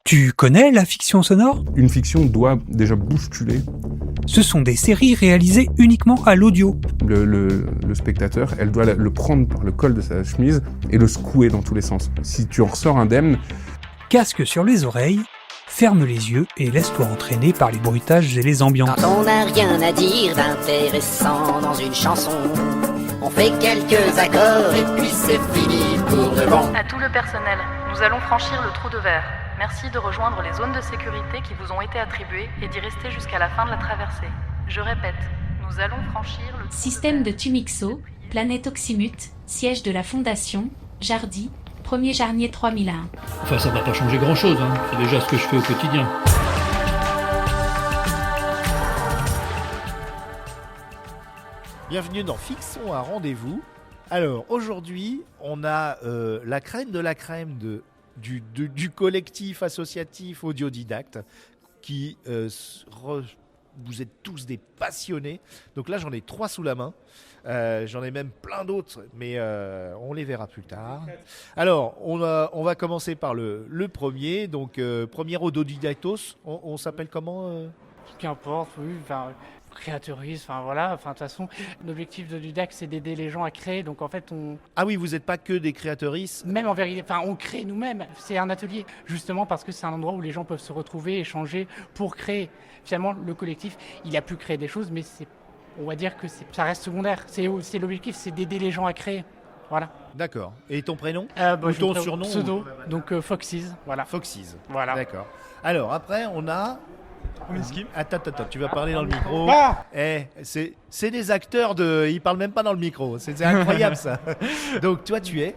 Tu connais la fiction sonore ? Une fiction doit déjà bousculer Ce sont des séries réalisées uniquement à l'audio. le spectateur. Elle doit le prendre par le col de sa chemise et le secouer dans tous les sens. Si tu en ressors indemne, Casque sur les oreilles, ferme les yeux et laisse-toi entraîner par les bruitages et les ambiances. Quand on n'a rien à dire d'intéressant dans une chanson, on fait quelques accords et puis c'est fini pour de bon. À tout le personnel, nous allons franchir le trou de verre. Merci de rejoindre les zones de sécurité qui vous ont été attribuées et d'y rester jusqu'à la fin de la traversée. Je répète, nous allons franchir le trou Système de verre. Tumixo, planète Oxymute, siège de la Fondation, Jardy, 1er Jarnier 3001. Enfin, ça va pas changer grand-chose, hein. C'est déjà ce que je fais au quotidien. Bienvenue dans Fixons un rendez-vous. Alors aujourd'hui, on a la crème de la crème du collectif associatif Audiodidacte qui vous êtes tous des passionnés. Donc là, j'en ai 3 sous la main. J'en ai même plein d'autres, mais on les verra plus tard. Alors, on va commencer par le premier. Donc, premier Audiodidactos. On s'appelle comment Qu'importe, oui, enfin, créateuriste, enfin voilà, enfin de toute façon, l'objectif de Dudac c'est d'aider les gens à créer, donc en fait Ah oui, vous n'êtes pas que des créateuristes. même en vérité, enfin on crée nous-mêmes, c'est un atelier, justement parce que c'est un endroit où les gens peuvent se retrouver, échanger pour créer. Finalement, le collectif, il a pu créer des choses, mais on va dire que ça reste secondaire, c'est l'objectif, c'est d'aider les gens à créer, voilà. D'accord. Et ton prénom Ou ton surnom Pseudo, donc Foxys, voilà. Foxys. Voilà. D'accord. Alors, après, on a... Rominski. Attends, tu vas parler dans le micro. C'est des acteurs ils parlent même pas dans le micro. C'est incroyable ça. Donc toi tu es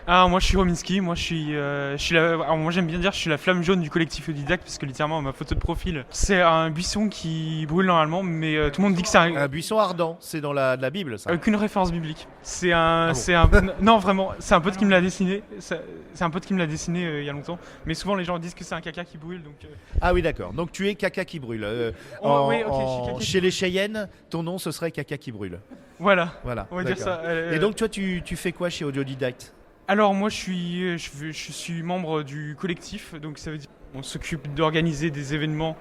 Ah, moi je suis Rominski, moi moi j'aime bien dire je suis la flamme jaune du collectif Audiodidacte parce que littéralement ma photo de profil c'est un buisson qui brûle normalement mais tout le monde dit que c'est un buisson ardent, c'est dans la Bible ça. Aucune référence biblique. bon. Non vraiment, c'est un pote qui me l'a dessiné. C'est un pote qui me l'a dessiné il y a longtemps. Mais souvent les gens disent que c'est un caca qui brûle donc. Ah oui d'accord. Donc tu es caca qui brûle. Oui, ok, je suis caca qui chez les Cheyennes, ton nom ce serait caca qui brûle. Voilà. On va dire ça. Et donc toi tu fais quoi chez Audiodidacte? Alors moi je suis membre du collectif, donc ça veut dire on s'occupe d'organiser des événements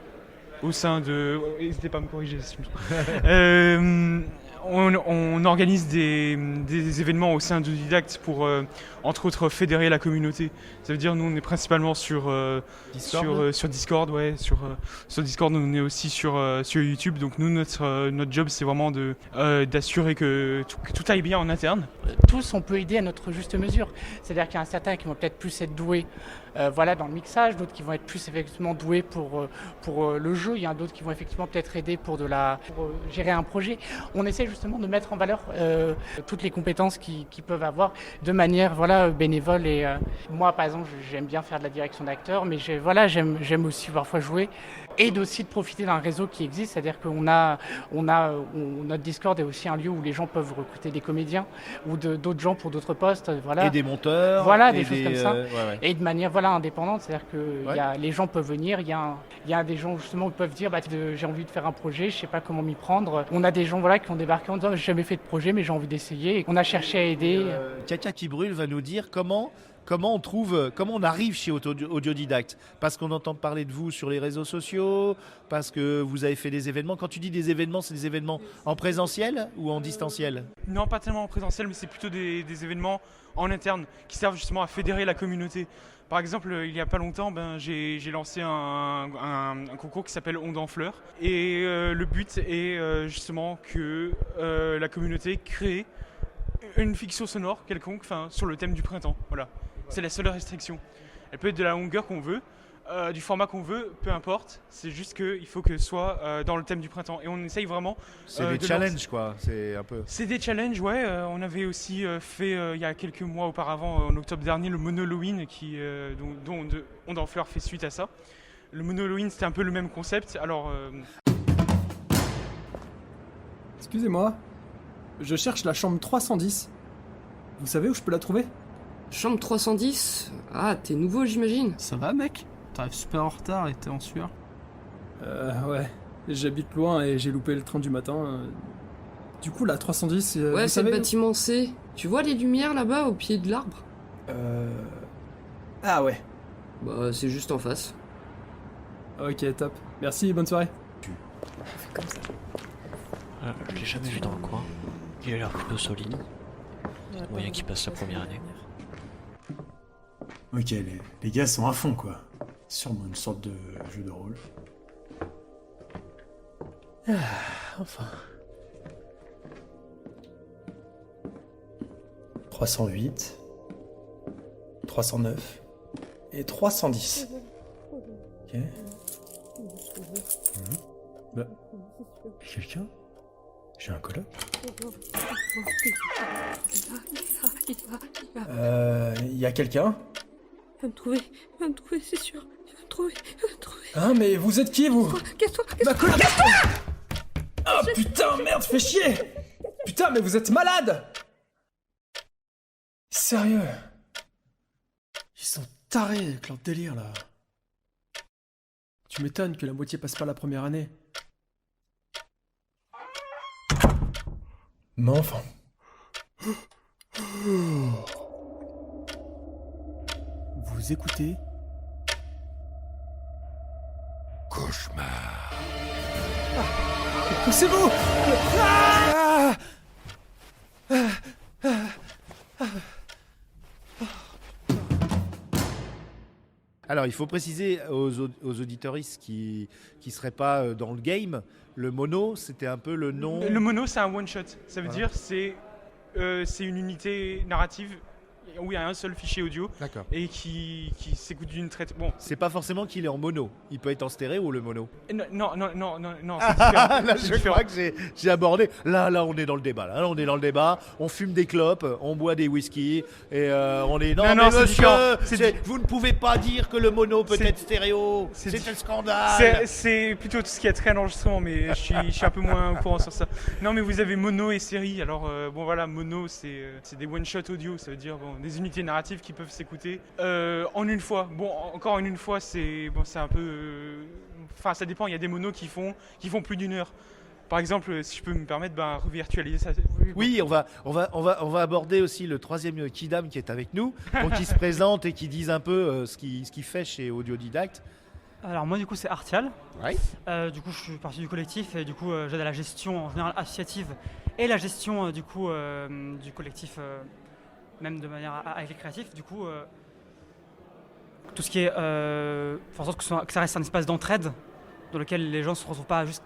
au sein de... N'hésitez pas à me corriger si je on organise des événements au sein de Didacte pour, entre autres, fédérer la communauté. Ça veut dire, nous, on est principalement sur Discord, ouais. Sur Discord, on est aussi sur YouTube. Donc, nous, notre job, c'est vraiment d'assurer que tout aille bien en interne. Tous, on peut aider à notre juste mesure. C'est-à-dire qu'il y en a certains qui vont peut-être plus être doués dans le mixage, d'autres qui vont être plus effectivement doués pour le jeu. Il y en a d'autres qui vont effectivement peut-être aider pour gérer un projet. On essaie justement de mettre en valeur toutes les compétences qu'ils peuvent avoir de manière bénévole. Et moi, par exemple, j'aime bien faire de la direction d'acteurs, mais j'aime aussi parfois jouer et aussi de profiter d'un réseau qui existe. C'est-à-dire qu'on notre Discord est aussi un lieu où les gens peuvent recruter des comédiens ou d'autres gens pour d'autres postes. Voilà. Et des monteurs. Des choses comme ça. Ouais. Et de manière indépendante, c'est-à-dire que les gens peuvent venir, il y a des gens justement qui peuvent dire j'ai envie de faire un projet, je sais pas comment m'y prendre. On a des gens qui ont débarqué en disant j'ai jamais fait de projet mais j'ai envie d'essayer. Et on a cherché à aider. Caca qui brûle va nous dire comment on arrive chez Audiodidacte. Parce qu'on entend parler de vous sur les réseaux sociaux, parce que vous avez fait des événements. Quand tu dis des événements, c'est des événements en présentiel ou en distanciel? Non, pas tellement en présentiel, mais c'est plutôt des événements en interne qui servent justement à fédérer la communauté. Par exemple, il n'y a pas longtemps, j'ai lancé un concours qui s'appelle Onde en fleurs. Et le but est justement que la communauté crée une fiction sonore quelconque sur le thème du printemps. Voilà. C'est la seule restriction. Elle peut être de la longueur qu'on veut, du format qu'on veut, peu importe. C'est juste qu'il faut que ce soit dans le thème du printemps. Et on essaye vraiment... C'est des challenges, quoi. C'est un peu... C'est des challenges, ouais. On avait aussi fait, il y a quelques mois auparavant, en octobre dernier, le Mono Halloween, dont Onde en fleurs fait suite à ça. Le Mono Halloween, c'était un peu le même concept. Alors... Excusez-moi, je cherche la chambre 310. Vous savez où je peux la trouver? Chambre 310? Ah, t'es nouveau, j'imagine. Ça va, mec? T'arrives super en retard et t'es en sueur. Ouais. J'habite loin et j'ai loupé le train du matin. Du coup, la 310, ouais, vous c'est le savez... bâtiment C. Tu vois les lumières là-bas, au pied de l'arbre? Ah ouais. Bah, c'est juste en face. Ok, top. Merci, bonne soirée. Comme ça. Je l'ai jamais vu dans le coin. Il a l'air plutôt solide. Moyen qu'il passe sa première année. Ok, les gars sont à fond, quoi. Sûrement une sorte de jeu de rôle. Enfin. 308, 309 et 310. Ok. Bah. Quelqu'un? J'ai un coloc. Y a quelqu'un? Il va me trouver, c'est sûr. Il va me trouver. Hein, mais vous êtes qui, vous? Casse-toi. Ma coloc! Ah putain, merde, fais chier! Putain, mais vous êtes malade! Sérieux? Ils sont tarés avec leur délire, là. Tu m'étonnes que la moitié passe pas la première année. Mais enfin. Vous écoutez? Cauchemar. Poussez-vous! Alors, il faut préciser aux auditeuristes qui seraient pas dans le game, le mono, c'était un peu le nom... Le mono, c'est un one-shot. Ça veut Voilà. dire c'est une unité narrative où il y a un seul fichier audio et qui s'écoute d'une traite. Bon. C'est pas forcément qu'il est en mono. Il peut être en stéréo, le mono. Non, c'est différent. Là, C'est je différent. crois que j'ai abordé. Là, on est dans le débat. Là, on est dans le débat. On fume des clopes, on boit des whisky et on est. Non, Non, mais c'est monsieur, différent. vous ne pouvez pas dire que le mono peut être stéréo. C'est un scandale. C'est plutôt tout ce qui est très enregistrement, mais je suis un peu moins au courant sur ça. Non, mais vous avez mono et série. Alors, bon, voilà, mono, c'est des one-shot audio. Ça veut dire des unités narratives qui peuvent s'écouter en une fois. Bon, encore en une fois, c'est un peu. Enfin, ça dépend. Il y a des monos qui font plus d'une heure. Par exemple, si je peux me permettre, revirtualiser ça. Oui, on va aborder aussi le troisième Kidam qui est avec nous, pour qu'il se présente et qu'il dise un peu ce qu'il fait chez Audiodidacte. Alors moi du coup c'est Artial, Ouais. Du coup je suis partie du collectif et du coup j'aide à la gestion en général associative et la gestion du collectif même de manière avec les créatifs. Du coup tout ce qui est faire en sorte que ça reste un espace d'entraide dans lequel les gens ne se retrouvent pas juste,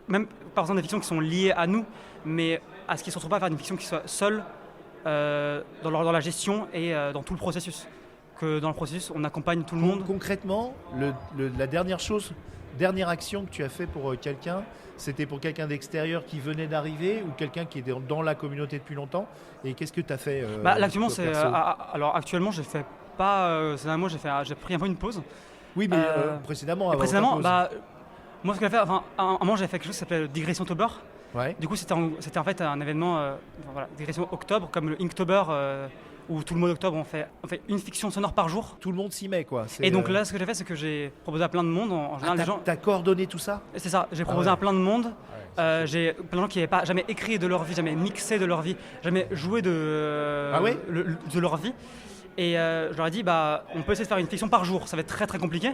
même par exemple des fictions qui sont liées à nous, mais à ce qu'ils ne se retrouvent pas à faire une fiction qui soit seule dans la gestion et dans tout le processus. Que dans le processus, on accompagne tout le monde. Concrètement, la dernière action que tu as fait pour quelqu'un, c'était pour quelqu'un d'extérieur qui venait d'arriver ou quelqu'un qui est dans la communauté depuis longtemps. Et qu'est-ce que tu as fait actuellement, perso actuellement, j'ai fait pas. Ces derniers mois, j'ai pris un peu une pause. Oui, mais précédemment, avant précédemment, ta pause. moi, ce que j'ai fait, à un moment, j'avais fait quelque chose qui s'appelait Digression October. Ouais. Du coup, c'était en fait un événement, Digression Octobre, comme le Inktober. Où tout le mois d'octobre on fait une fiction sonore par jour. Tout le monde s'y met quoi. Et donc là ce que j'ai fait c'est que j'ai proposé à plein de monde, en général les gens... T'as coordonné tout ça? C'est ça, j'ai proposé à plein de monde, j'ai plein de gens qui n'avaient pas jamais écrit de leur vie, jamais mixé de leur vie, jamais joué de leur vie. Et je leur ai dit on peut essayer de faire une fiction par jour, ça va être très très compliqué.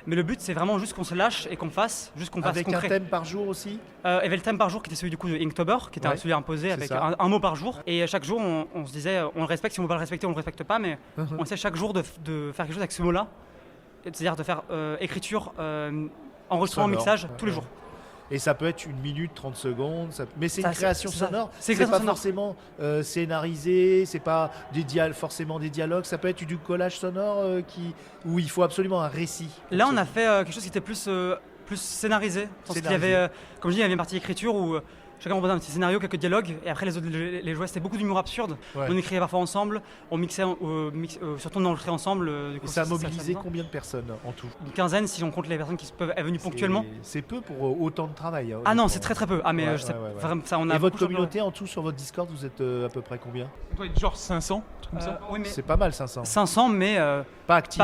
Mais le but c'est vraiment juste qu'on se lâche et qu'on fasse, juste qu'on fasse avec concret. Un thème par jour aussi? Il y avait le thème par jour qui était celui du coup de Inktober, qui était celui imposé avec un mot par jour. Et chaque jour on se disait on le respecte, si on ne veut pas le respecter on ne le respecte pas, mais on essaie chaque jour de faire quelque chose avec ce mot-là. C'est-à-dire de faire écriture, enregistrement, mixage tous les jours. Et ça peut être 1 minute, 30 secondes, mais c'est une création sonore. C'est pas forcément scénarisé, c'est pas forcément des dialogues, ça peut être du collage sonore où il faut absolument un récit. Là, on a fait quelque chose qui était plus scénarisé. Il y avait, comme je dis, il y avait une partie écriture où chacun proposait un petit scénario, quelques dialogues, et après les jouets, c'était beaucoup d'humour absurde. Ouais. On écrivait parfois ensemble, on mixait, surtout on enregistrait ensemble. Du coup, et ça a mobilisé combien de personnes en tout? Une quinzaine si on compte les personnes qui peuvent être venues ponctuellement. C'est peu pour autant de travail. Hein, ah non, c'est très très peu. Ah mais vraiment, ça, on a. Et votre communauté en tout sur votre Discord, vous êtes à peu près combien? On doit être genre 500, comme ça. Oui, mais c'est pas mal 500. 500 mais pas actifs.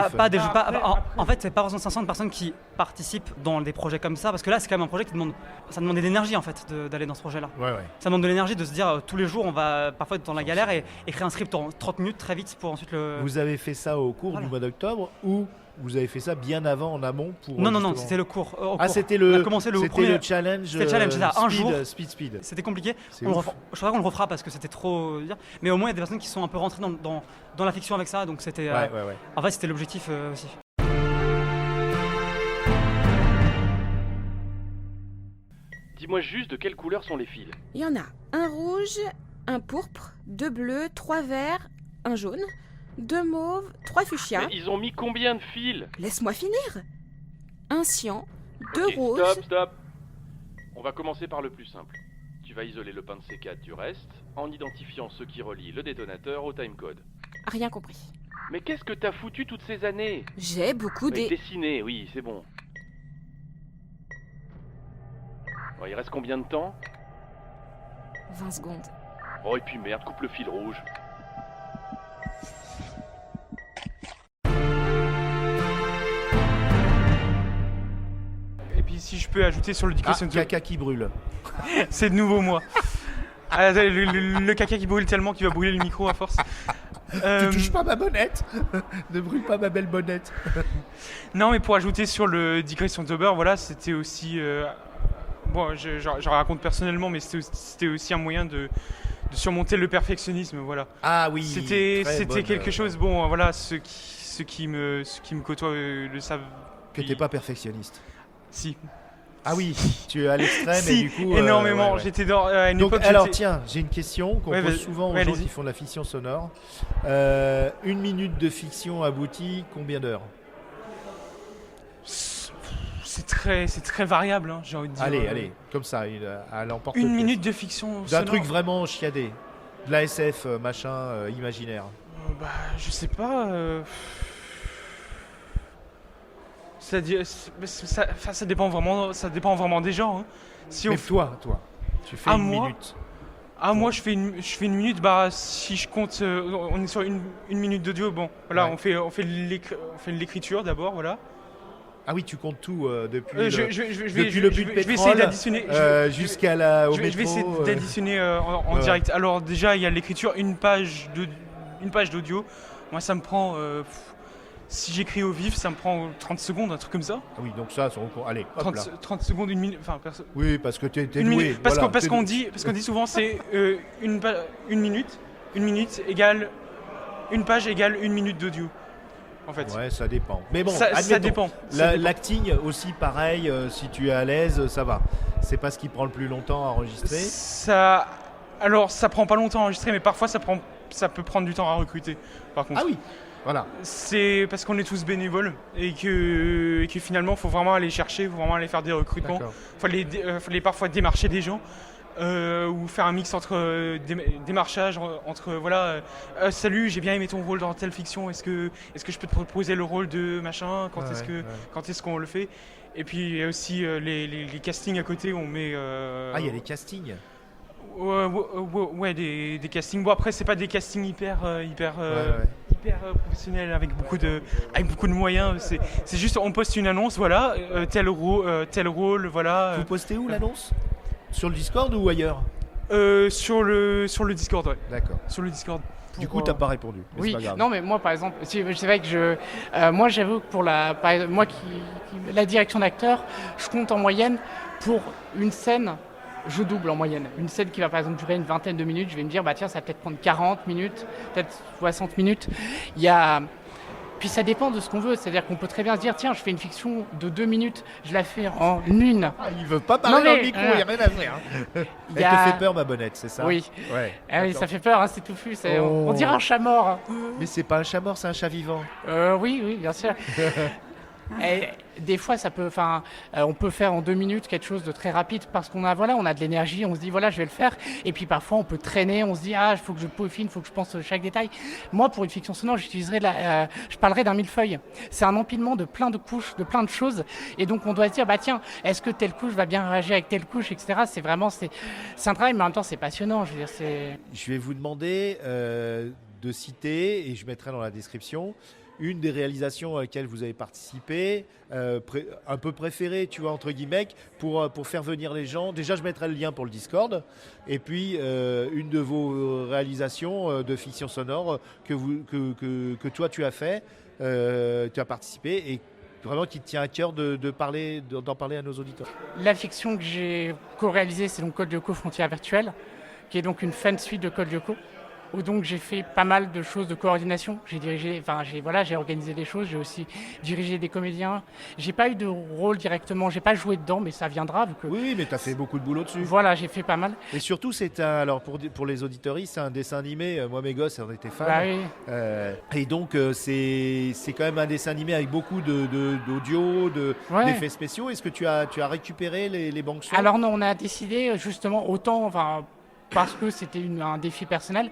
En fait, c'est pas forcément 500 personnes qui participent dans des projets comme ça, parce que là, c'est quand même un projet qui demande de l'énergie en fait d'aller dans ce projet-là. Ouais. Ça demande de l'énergie de se dire tous les jours on va parfois être dans la galère et écrire un script en 30 minutes très vite pour ensuite le... Vous avez fait ça au cours du mois d'octobre ou vous avez fait ça bien avant, en amont pour. Non, justement... c'était le cours. C'était On a commencé le premier. le challenge. C'était le challenge, là, un jour. Speed. C'était compliqué. C'est Je ouf. crois qu'on le refera parce que c'était trop. Mais au moins, il y a des personnes qui sont un peu rentrées dans la fiction avec ça, donc c'était. Ouais. En fait, c'était l'objectif aussi. Dis-moi juste de quelle couleur sont les fils. Il y en a un rouge, un pourpre, 2 bleus, 3 verts, un jaune, 2 mauves, 3 fuchsias. Mais ils ont mis combien de fils? Laisse-moi finir. Un cyan, 2 Ok, rouges. Stop. On va commencer par le plus simple. Tu vas isoler le pain de C4 du reste en identifiant ceux qui relient le détonateur au timecode. Rien compris. Mais qu'est-ce que t'as foutu toutes ces années? J'ai beaucoup Dessiné, oui, c'est bon. Bon, il reste combien de temps? 20 secondes. Oh, et puis merde, coupe le fil rouge. Et puis si je peux ajouter sur le Decrease Hunter. Caca qui brûle. C'est de nouveau moi. Le caca qui brûle tellement qu'il va brûler le micro à force. Tu touches pas ma bonnette. Ne brûle pas ma belle bonnette. Non, mais pour ajouter sur le Decrease Hunter, voilà, c'était aussi... Bon, je raconte personnellement, mais c'était aussi un moyen de surmonter le perfectionnisme, voilà. Ah oui. C'était quelque chose. Bon, voilà, ceux qui me côtoient le savent. Que t'es pas perfectionniste. Si. Ah oui, tu es à l'extrême si, et du coup. énormément. Ouais. J'étais dans une Donc, époque. alors tiens, j'ai une question qu'on Ouais, pose souvent aux gens allez-y. qui font de la fiction sonore. 1 minute de fiction aboutie, combien d'heures? C'est très variable, hein, j'ai envie de dire. Allez, comme ça, à l'emporte-pièce. 1 minute de fiction D'un sonore. truc vraiment chiadé. De la SF, imaginaire. Je sais pas. Ça dépend vraiment des gens. Hein. Si Mais on... toi, tu fais une minute. Moi, je fais une minute. Si je compte, on est sur une minute d'audio. Bon, voilà, Ouais. on fait l'écriture d'abord, voilà. Ah oui, tu comptes tout depuis je le puits de vais essayer pétrole d'additionner jusqu'à au métro. Je vais essayer d'additionner en direct. Alors déjà, il y a l'écriture, une page d'audio. Moi, ça me prend. Si j'écris au vif, ça me prend 30 secondes, un truc comme ça. Ah oui, donc ça, allez, hop là. 30 secondes, 1 minute. Oui, parce que t'es une doué. minute, parce voilà, qu'on dit souvent c'est une minute égale une page égale 1 minute d'audio. En fait. Ouais, ça dépend. Mais bon, ça dépend. L'acting aussi, pareil, si tu es à l'aise, ça va. C'est pas ce qui prend le plus longtemps à enregistrer. Alors, ça prend pas longtemps à enregistrer, mais parfois ça peut prendre du temps à recruter. Par contre. Ah oui. Voilà. C'est parce qu'on est tous bénévoles et que finalement, il faut vraiment aller chercher, il faut vraiment aller faire des recrutements. Il faut aller parfois démarcher des gens ou faire un mix entre démarchage, entre voilà, salut, j'ai bien aimé ton rôle dans telle fiction, est-ce que je peux te proposer le rôle de machin, quand est-ce qu'on le fait? Et puis il y a aussi les castings à côté où on met... il y a les castings. Ouais, des castings. Bon, après, c'est pas des castings hyper professionnels avec beaucoup de moyens. C'est juste, on poste une annonce, voilà, tel rôle, voilà. Vous postez où l'annonce? Sur le Discord ou ailleurs? Sur le Discord, ouais. D'accord. Sur le Discord. Du coup, t'as pas répondu. Mais Oui, c'est pas grave. non, mais moi, par exemple, c'est vrai que moi, j'avoue que pour la direction d'acteur, je compte en moyenne pour une scène. Je double en moyenne. Une scène qui va par exemple durer une vingtaine de minutes, je vais me dire, ça va peut-être prendre 40 minutes, peut-être 60 minutes. Puis ça dépend de ce qu'on veut, c'est-à-dire qu'on peut très bien se dire, tiens, je fais une fiction de 2 minutes, je la fais en une. Il veut pas parler dans le micro, il n'y a rien à faire. Elle te fait peur, ma bonnette, c'est ça? Oui. Ouais. Oui, ça fait peur, c'est touffu, on dirait un chat mort. Mais c'est pas un chat mort, c'est un chat vivant. Oui, bien sûr. Et des fois, on peut faire en 2 minutes quelque chose de très rapide parce qu'on a de l'énergie, on se dit voilà, je vais le faire. Et puis parfois, on peut traîner, on se dit il faut que je peaufine, il faut que je pense à chaque détail. Moi, pour une fiction sonore, je parlerai d'un millefeuille. C'est un empilement de plein de couches, de plein de choses. Et donc, on doit se dire tiens, est-ce que telle couche va bien réagir avec telle couche, etc. C'est un travail, mais en même temps, c'est passionnant. Je veux dire, Je vais vous demander de citer, et je mettrai dans la description, une des réalisations à laquelles vous avez participé, un peu préférée, tu vois, entre guillemets, pour faire venir les gens. Déjà, je mettrai le lien pour le Discord. Et puis, une de vos réalisations de fiction sonore que toi, tu as fait, tu as participé et vraiment qui te tient à cœur d'en parler à nos auditeurs. La fiction que j'ai co-réalisée, c'est donc Code Lyoko Frontières Virtuelles, qui est donc une fan suite de Code Lyoko, où donc j'ai fait pas mal de choses de coordination. J'ai organisé des choses, j'ai aussi dirigé des comédiens. J'ai pas eu de rôle directement, j'ai pas joué dedans, mais ça viendra. Oui, mais tu as fait beaucoup de boulot dessus. Voilà, j'ai fait pas mal. Et surtout, alors pour les auditeuristes, c'est un dessin animé. Moi, mes gosses, on était fans. Bah oui. Et donc, c'est quand même un dessin animé avec beaucoup d'audio, d'effets spéciaux. Est-ce que tu as récupéré les banques son? Alors non, on a décidé justement parce que c'était un défi personnel,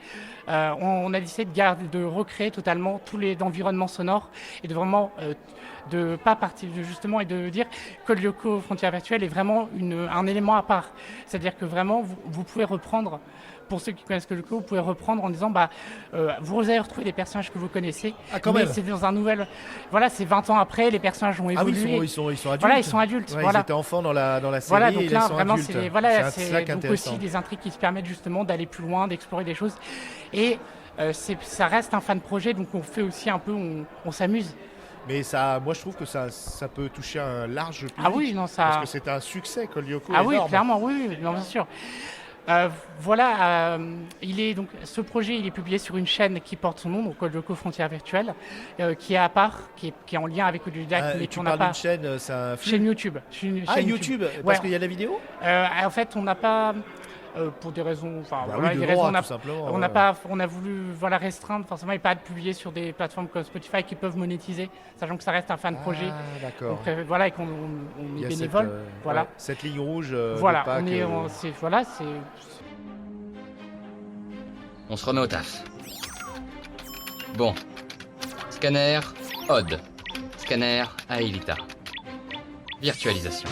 on a décidé de recréer totalement tous les environnements sonores et de vraiment de pas partir justement et de dire que Code Lyoko Frontières Virtuelles est vraiment un élément à part. C'est-à-dire que vraiment vous pouvez reprendre, pour ceux qui connaissent Code Lyoko, vous pouvez reprendre en disant vous allez retrouver des personnages que vous connaissez. Ah, quand même. C'est dans un nouvel. Voilà, c'est 20 ans après, les personnages ont évolué. Ah oui, ils sont adultes. Voilà, ils sont adultes. Ouais, voilà. Ils étaient enfants dans la série. Voilà, donc et là ils sont vraiment adultes. c'est donc aussi des intrigues qui se permettent justement d'aller plus loin, d'explorer des choses. Et ça reste un fan projet, donc on fait aussi un peu, on s'amuse. Mais moi je trouve que ça peut toucher un large public. Ah oui, non, ça. Parce que c'est un succès, Code Lyoko. Ah énorme. oui, clairement, oui, non, bien sûr. Ce projet il est publié sur une chaîne qui porte son nom, donc Code Lyoko Frontières Virtuelles, qui est à part, qui est en lien avec Audiodidacte, mais tu qu'on n'a parles pas. d'une chaîne, c'est un flux. Chaîne YouTube. YouTube, parce qu'il y a la vidéo. En fait, on n'a pas. Pour des raisons, tout simplement. On a voulu restreindre forcément et pas de publier sur des plateformes comme Spotify qui peuvent monétiser, sachant que ça reste un fan projet. D'accord. Et qu'on est bénévole. Cette ligne rouge. On se remet au taf. Bon. Scanner, Odd. Scanner, Aelita. Virtualisation.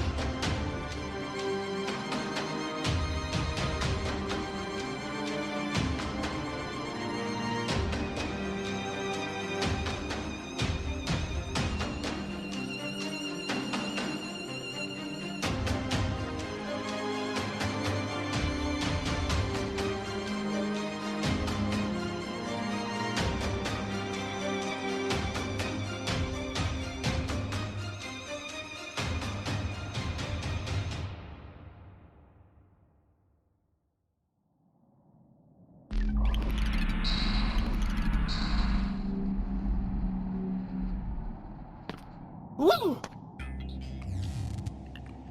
Wouh!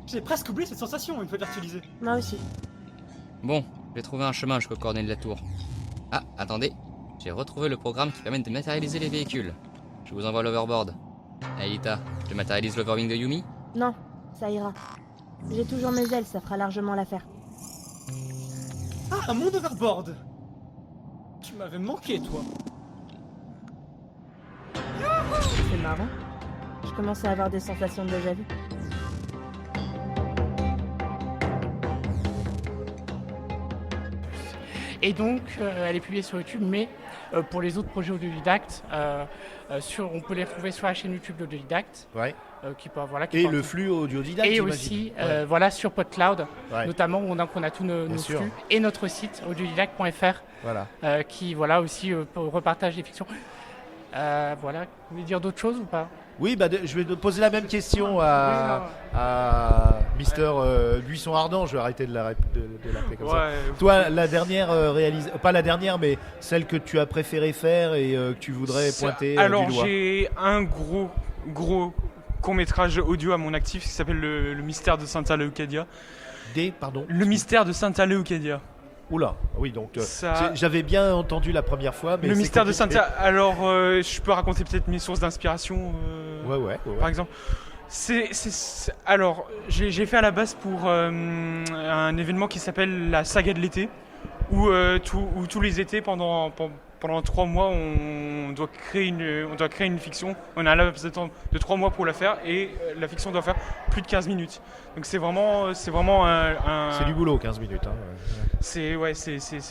J'ai presque oublié cette sensation une fois virtualisé. Moi aussi. Bon, j'ai trouvé un chemin jusqu'aux coordonnées de la tour. Ah, attendez. J'ai retrouvé le programme qui permet de matérialiser les véhicules. Je vous envoie l'overboard. Aelita, je matérialise l'overwing de Yumi? Non, ça ira. J'ai toujours mes ailes, ça fera largement l'affaire. Ah, un monde overboard! Tu m'avais manqué, toi. C'est marrant. Je commençais à avoir des sensations de déjà vu. Et donc, elle est publiée sur YouTube, mais pour les autres projets Audiodidacte, on peut les retrouver sur la chaîne YouTube d'Audiodidacte. Ouais. Et le flux Audiodidacte, et aussi sur PodCloud, notamment où on a tous nos flux, et notre site audiodidacte.fr, qui aussi repartage les fictions. Vous voulez dire d'autres choses ou pas? Oui, je vais te poser la même question à Mister Buisson Ardent. Je vais arrêter de l'appeler comme ça. Toi, la dernière pas la dernière, mais celle que tu as préféré faire et que tu voudrais pointer du doigt. Alors, j'ai un gros court-métrage audio à mon actif qui s'appelle le mystère de Santa Leucadia. Le mystère de Santa Leucadia. Oula, oui, donc j'avais bien entendu la première fois, mais le mystère de Santa. Alors, je peux raconter peut-être mes sources d'inspiration. Par exemple, alors j'ai fait à la base pour un événement qui s'appelle la saga de l'été, où tous les étés pendant 3 mois on doit créer une fiction. On a un laps de temps de 3 mois pour la faire et la fiction doit faire plus de 15 minutes. Donc c'est vraiment un. C'est du boulot, 15 minutes. Hein. C'est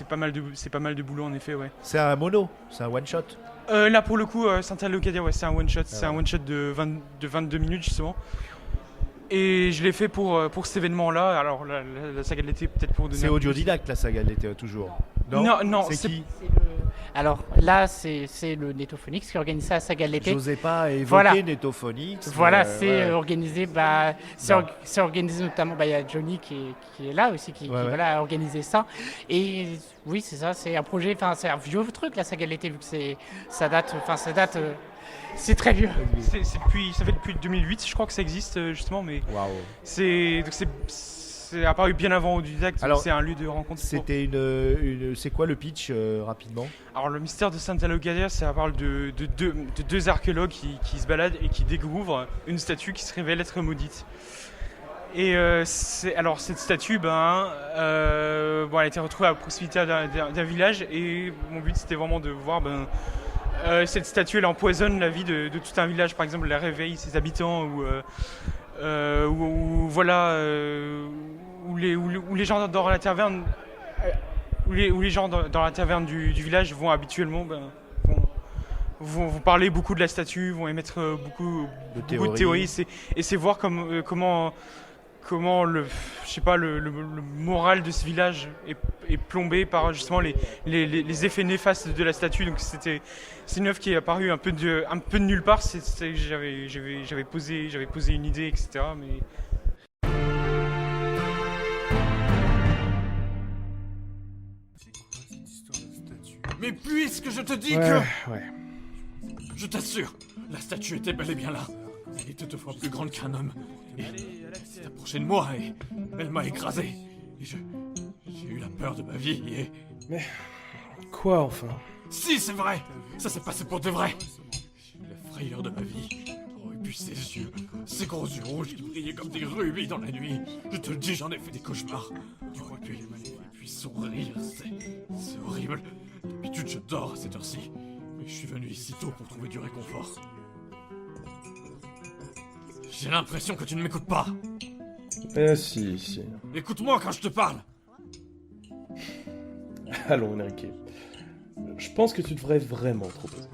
pas mal de boulot en effet, ouais. C'est un mono, c'est un one shot. Là pour le coup, Santa Leucadia, c'est un one shot. C'est un one shot de 22 minutes justement. Et je l'ai fait pour cet événement-là. Alors la saga de l'été, peut-être pour donner. C'est Audiodidacte la saga de l'été toujours. Non, c'est qui? Alors là, c'est le Netophonix qui organise ça à Saga de l'été. J'osais pas évoquer Voilà. Netophonix. Voilà, mais, c'est ouais. organisé. C'est organisé notamment. Il y a Johnny qui est là aussi, qui voilà, a organisé ça. Et oui, c'est ça. C'est un projet. Enfin, c'est un vieux truc, la Saga de l'été, vu que ça date. C'est très vieux. Ça fait depuis 2008, je crois que ça existe justement, mais c'est apparu bien avant Audiodact. Alors, c'est un lieu de rencontre. C'était c'est quoi le pitch rapidement? Alors le mystère de Santa Lucaria, ça parle de deux archéologues qui se baladent et qui découvrent une statue qui se révèle être maudite. Et alors cette statue, elle a été retrouvée à proximité d'un village, et mon but c'était vraiment de voir cette statue, elle empoisonne la vie de tout un village, par exemple, elle réveille ses habitants, ou les gens dans la taverne, où les gens dans la taverne du village vont habituellement vont parler beaucoup de la statue, vont émettre beaucoup de théories, et c'est voir comment le moral de ce village est plombé par justement les effets néfastes de la statue. Donc c'est une œuvre qui est apparue un peu de nulle part. J'avais posé une idée, etc. Mais puisque je te dis Ouais. Je t'assure, la statue était bel et bien là. Elle était 2 fois plus grande qu'un homme. Et elle s'est approchée de moi et elle m'a écrasé. Et j'ai eu la peur de ma vie et... Mais... Quoi enfin? Si, c'est vrai! Ça s'est passé pour de vrai! J'ai eu la frayeur de ma vie. Oh, et puis ses yeux, ces gros yeux rouges qui brillaient comme des rubis dans la nuit. Je te le dis, j'en ai fait des cauchemars. Et puis son rire, c'est horrible. D'habitude, je dors à cette heure-ci. Mais je suis venu ici tôt pour trouver du réconfort. J'ai l'impression que tu ne m'écoutes pas. Si. Écoute-moi quand je te parle. Allons, Enrique. Je pense que tu devrais vraiment te reposer.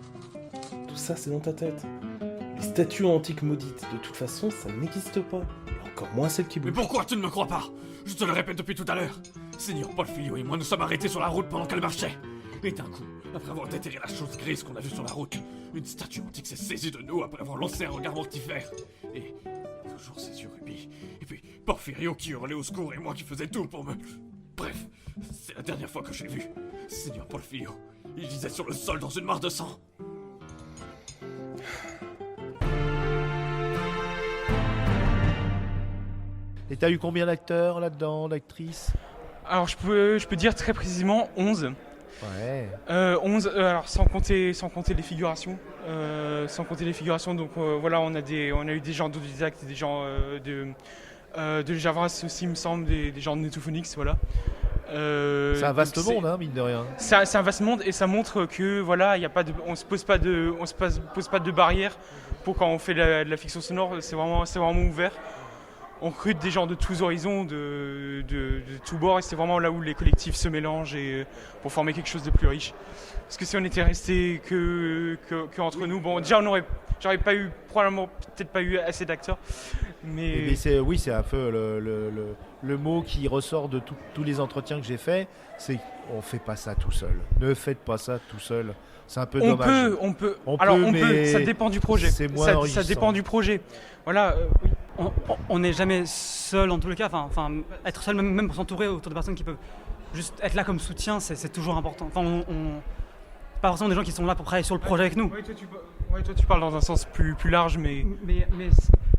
Tout ça, c'est dans ta tête. Les statues antiques maudites, de toute façon, ça n'existe pas. Et encore moins celles qui bougent. Mais pourquoi tu ne me crois pas? Je te le répète depuis tout à l'heure. Seigneur Porfirio et moi nous sommes arrêtés sur la route pendant qu'elle marchait. Et d'un coup, après avoir déterré la chose grise qu'on a vue sur la route, une statue antique s'est saisie de nous après avoir lancé un regard mortifère. Et toujours ses yeux rubis. Et puis Porfirio qui hurlait au secours et moi qui faisais tout pour me... Bref, c'est la dernière fois que je l'ai vu. Seigneur Porfirio, il gisait sur le sol dans une mare de sang. Et t'as eu combien d'acteurs là-dedans, d'actrices? Alors je peux dire très précisément 11. Ouais. 11, alors sans compter les figurations. Donc voilà, on a eu des gens d'Audiodact, des gens de Javras aussi, il me semble, des gens de Netophonix, voilà. C'est un vaste monde, hein, mine de rien. C'est un vaste monde, et ça montre que voilà, on se pose pas de barrières pour quand on fait de la fiction sonore. C'est vraiment ouvert. On recrute des gens de tous horizons, de tous bords, et c'est vraiment là où les collectifs se mélangent et pour former quelque chose de plus riche. Parce que si on était resté que entre nous, bon, déjà j'aurais peut-être pas eu assez d'acteurs, mais c'est un peu le mot qui ressort de tous les entretiens que j'ai faits, c'est on fait pas ça tout seul. Ne faites pas ça tout seul. C'est un peu dommage. On peut, ça dépend du projet. C'est moins ça dépend du projet. Voilà. Oui. On n'est jamais seul en tous les cas. Enfin, être seul, même pour s'entourer autour de personnes qui peuvent juste être là comme soutien, c'est toujours important. Enfin, pas forcément des gens qui sont là pour travailler sur le projet avec nous. Oui, toi tu parles dans un sens plus large, mais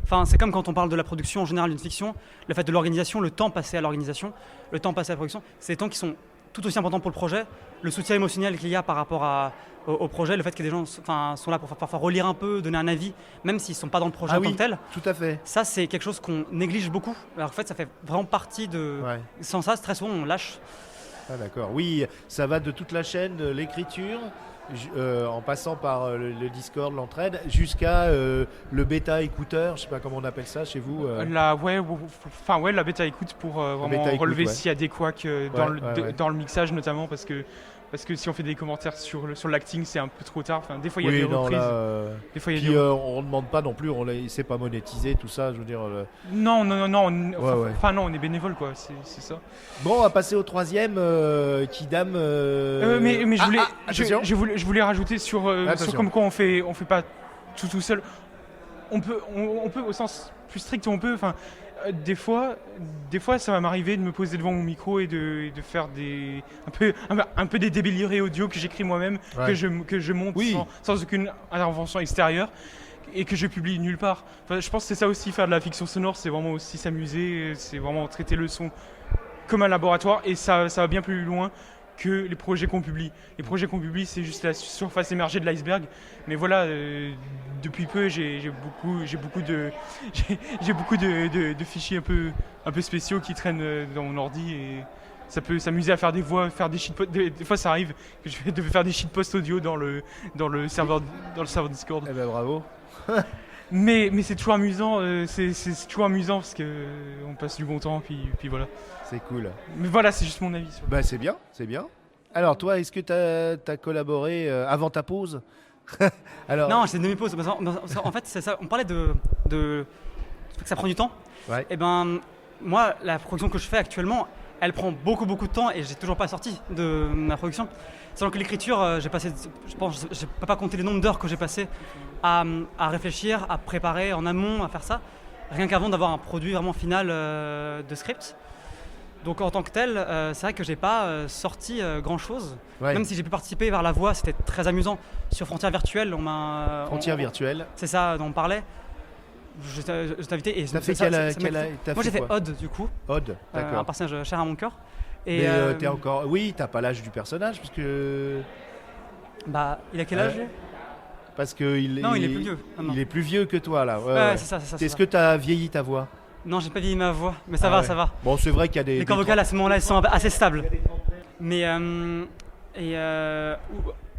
enfin, c'est comme quand on parle de la production en général d'une fiction, le fait de l'organisation, le temps passé à l'organisation, le temps passé à la production, c'est des temps qui sont tout aussi importants pour le projet. Le soutien émotionnel qu'il y a par rapport au projet, le fait que des gens sont là pour parfois relire un peu, donner un avis, même s'ils ne sont pas dans le projet en tant que tel. Tout à fait. Ça, c'est quelque chose qu'on néglige beaucoup. Alors en fait, ça fait vraiment partie de... Ouais. Sans ça, très souvent, on lâche. Ah d'accord. Oui, ça va de toute la chaîne, de l'écriture, en passant par le Discord, l'entraide, jusqu'à le bêta écouteur, je sais pas comment on appelle ça chez vous. La bêta écoute pour vraiment relever s'il y a des couacs dans le mixage, notamment parce que Parce que si on fait des commentaires sur l'acting, c'est un peu trop tard. Enfin, des fois, il y a Oui, des non, reprises. là, Des fois, il y a puis des- on ne demande pas non plus, c'est pas monétisé, tout ça, je veux dire. Non, Ouais. Enfin, non, on est bénévole, quoi. C'est ça. Bon, on va passer au troisième, Kidam. Mais je voulais, attention. je voulais rajouter sur Attention. comme quoi on fait pas tout seul. On peut au sens plus strict, on peut. Enfin, des fois, ça va m'arriver de me poser devant mon micro et de faire un peu des délirés audio que j'écris moi-même, Ouais. que je monte sans aucune intervention extérieure et que je publie nulle part. Enfin, je pense que c'est ça aussi, faire de la fiction sonore, c'est vraiment aussi s'amuser, c'est vraiment traiter le son comme un laboratoire, et ça va bien plus loin que les projets qu'on publie. Les projets qu'on publie, c'est juste la surface émergée de l'iceberg. Mais voilà, depuis peu, j'ai beaucoup de fichiers un peu spéciaux qui traînent dans mon ordi, et ça peut s'amuser à faire des voix, faire des shitposts. Des fois, ça arrive que je vais faire des shitposts audio dans le serveur Discord. Eh ben bravo. Mais c'est toujours amusant, c'est toujours amusant parce que on passe du bon temps, puis voilà. C'est cool. Mais voilà, c'est juste mon avis. Bah c'est bien, c'est bien. Alors toi, est-ce que tu as collaboré avant ta pause? Alors... Non, c'est une demi-pause. En fait, c'est ça. On parlait de que ça prend du temps. Ouais. Et ben, moi, la production que je fais actuellement, elle prend beaucoup de temps et j'ai toujours pas sorti de ma production. Sachant que l'écriture, j'ai passé, je pense, je peux pas compter les nombres d'heures que j'ai passé à réfléchir, à préparer en amont, à faire ça, rien qu'avant d'avoir un produit vraiment final de script. Donc en tant que tel, c'est vrai que j'ai pas sorti grand chose. Ouais. Même si j'ai pu participer vers la voix, c'était très amusant. Sur Frontières Virtuelles, Frontières Virtuelles. C'est ça dont on parlait. Je t'ai invité et T'as fait moi j'ai fait quoi? Odd du coup. Odd, d'accord. Un personnage cher à mon cœur. Et mais t'es encore... Oui, t'as pas l'âge du personnage, parce que... Bah, il a quel âge lui Parce que Non, il est plus vieux. Non. Il est plus vieux que toi, là. Ouais. C'est ça. Est-ce que t'as vieilli ta voix? Non, j'ai pas vieilli ma voix, mais ça va, ouais. ça va. Bon, c'est vrai qu'il y a des... Les cordes vocales à ce moment-là, elles sont assez stables. Mais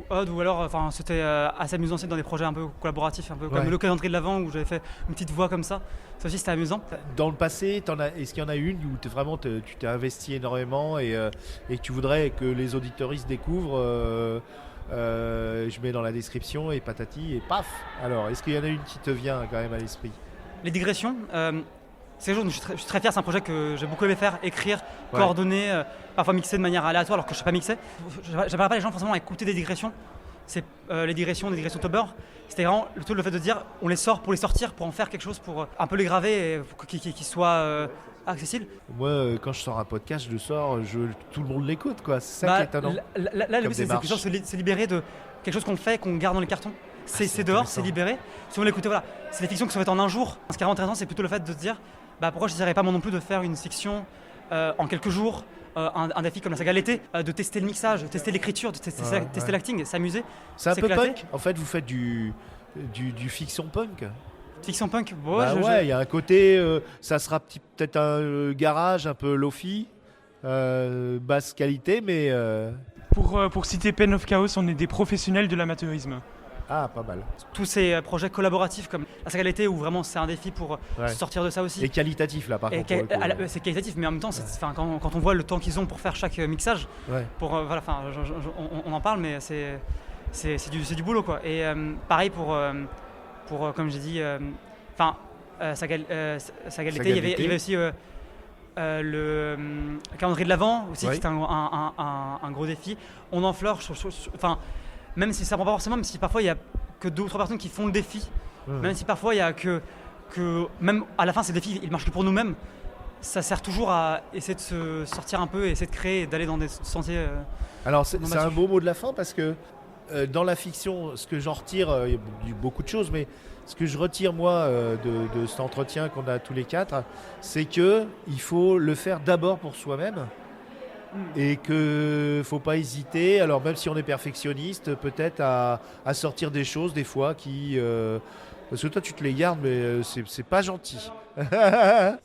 Odd, ou alors, enfin, c'était assez amusant aussi dans des projets un peu collaboratifs, un peu comme le calendrier de l'Avent où j'avais fait une petite voix comme ça. Ça aussi, c'était amusant. Dans le passé, est-ce qu'il y en a une où tu t'es investi énormément et que tu voudrais que les auditeuristes découvrent je mets dans la description et patati et paf. Alors, est-ce qu'il y en a une qui te vient quand même à l'esprit? Les digressions, c'est quelque chose dont je suis très fier, c'est un projet que j'ai beaucoup aimé faire, écrire, coordonner, parfois mixer de manière aléatoire alors que je ne sais pas mixer. J'aimerais pas les gens forcément à écouter des digressions. C'est les digressions Tauber. C'était vraiment le fait de dire on les sort pour les sortir, pour en faire quelque chose, pour un peu les graver et pour qu'ils soient accessibles. Moi, quand je sors un podcast, je le sors, tout le monde l'écoute, quoi. C'est ça qui est étonnant. Là, le but, c'est quelque chose, se libérer de quelque chose qu'on fait, qu'on garde dans les cartons. C'est dehors, c'est libéré. Si on l'écoutait, voilà. C'est des fictions qui sont faites en un jour. Ce qui est intéressant, c'est plutôt le fait de se dire pourquoi je n'essaierais pas moi non plus de faire une fiction en quelques jours, un défi comme la saga l'été, de tester le mixage, de tester l'écriture, de tester l'acting, s'amuser. C'est un peu punk. En fait, vous faites du fiction punk. Fiction punk, il y a un côté, ça sera peut-être un garage un peu lofi, basse qualité, mais... Pour citer Pen of Chaos, on est des professionnels de l'amateurisme. Ah, pas mal. Tous ces projets collaboratifs comme la saga l'été où vraiment c'est un défi pour sortir de ça aussi. Et qualitatif là par contre. C'est qualitatif, mais en même temps, quand on voit le temps qu'ils ont pour faire chaque mixage, on en parle, mais c'est du boulot quoi. Et pareil pour comme j'ai dit, saga l'été, il y avait aussi le calendrier de l'Avent aussi, qui était un gros défi. On enfleure, même si ça prend pas forcément, même si parfois il y a que 2 ou 3 personnes qui font le défi, même si parfois il y a que même à la fin ces défis ils marchent que pour nous-mêmes, ça sert toujours à essayer de se sortir un peu, essayer de créer, d'aller dans des sentiers. Alors c'est un beau mot de la fin parce que dans la fiction, ce que j'en retire, il y a beaucoup de choses, mais ce que je retire moi de cet entretien qu'on a tous les 4, c'est que il faut le faire d'abord pour soi-même. Et qu'il ne faut pas hésiter, alors même si on est perfectionniste, peut-être à sortir des choses des fois qui... parce que toi tu te les gardes, mais c'est pas gentil.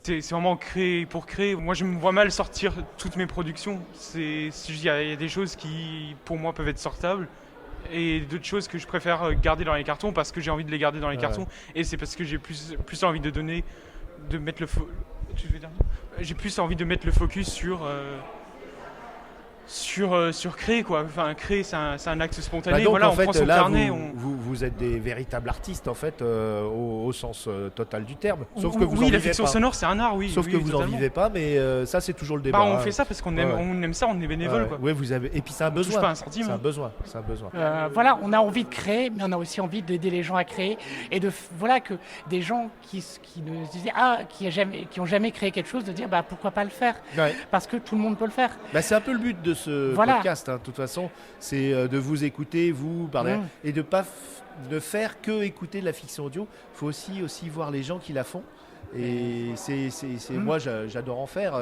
C'est vraiment créer pour créer. Moi je me vois mal sortir toutes mes productions. Il y a des choses qui pour moi peuvent être sortables. Et d'autres choses que je préfère garder dans les cartons parce que j'ai envie de les garder dans les cartons. Et c'est parce que j'ai plus envie j'ai plus envie de mettre le focus sur créer quoi. Enfin, créer c'est un acte spontané. Donc, voilà, en on fait, prend son là, carnet. vous êtes des véritables artistes en fait, au sens total du terme. Sauf que vous en oui, la vivez fiction pas. sonore c'est un art, oui. Sauf oui, que vous totalement. en vivez pas, mais ça c'est toujours le débat. Bah, on fait ça parce qu'on aime, on aime ça, on est bénévole quoi. Ouais, vous avez. Et puis c'est un besoin. touche pas un centime. C'est un besoin. C'est un besoin. Voilà, on a envie de créer, mais on a aussi envie d'aider les gens à créer et voilà que des gens qui nous disaient qui ont jamais créé quelque chose, de dire bah pourquoi pas le faire, parce que tout le monde peut le faire. Bah, c'est un peu le but de ce podcast, hein, de toute façon, c'est de vous écouter, vous parler, et de pas de faire que écouter de la fiction audio. Il faut aussi voir les gens qui la font. Et moi j'adore en faire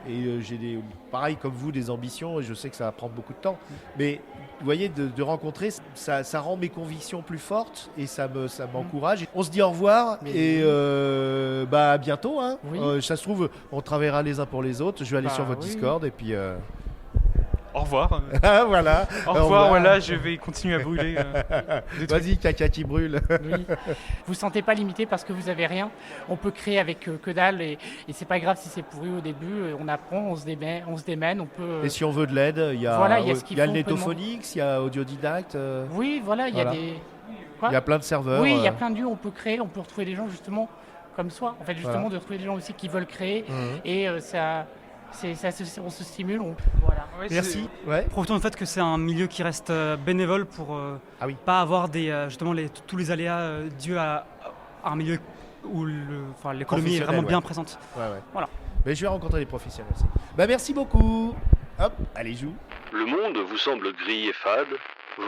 et j'ai pareil comme vous des ambitions et je sais que ça va prendre beaucoup de temps, mais vous voyez de rencontrer ça rend mes convictions plus fortes et ça m'encourage. On se dit au revoir et à bientôt hein. Ça se trouve on travaillera les uns pour les autres, je vais aller sur votre Discord et puis au revoir. Voilà. Au revoir, voilà, je vais continuer à brûler. Vas-y, caca qui brûle. Oui. Vous sentez pas limité parce que vous avez rien. On peut créer avec que dalle et c'est pas grave si c'est pourri au début. On apprend, on se démène, on peut. Et si on veut de l'aide, il y a le Netophonix, il y a Audiodidacte. Oui, voilà, il y a des. Il y a plein de serveurs. Oui, il y a plein de lieux où on peut créer, on peut retrouver des gens justement comme soi. En fait, justement, de retrouver des gens aussi qui veulent créer et ça. On se stimule, voilà. Ouais, merci. Profitons du fait que c'est un milieu qui reste bénévole pour pas avoir justement tous les aléas dus à un milieu où l'économie est vraiment bien présente. Voilà. Mais je vais rencontrer des professionnels aussi. Merci beaucoup. Hop, allez joue. Le monde vous semble gris et fade.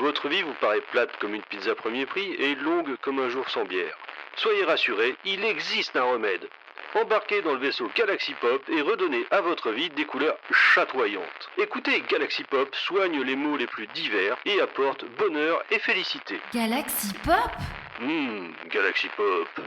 Votre vie vous paraît plate comme une pizza premier prix et longue comme un jour sans bière. Soyez rassurés, il existe un remède. Embarquez dans le vaisseau Galaxy Pop et redonnez à votre vie des couleurs chatoyantes. Écoutez, Galaxy Pop soigne les maux les plus divers et apporte bonheur et félicité. Galaxy Pop ? Galaxy Pop.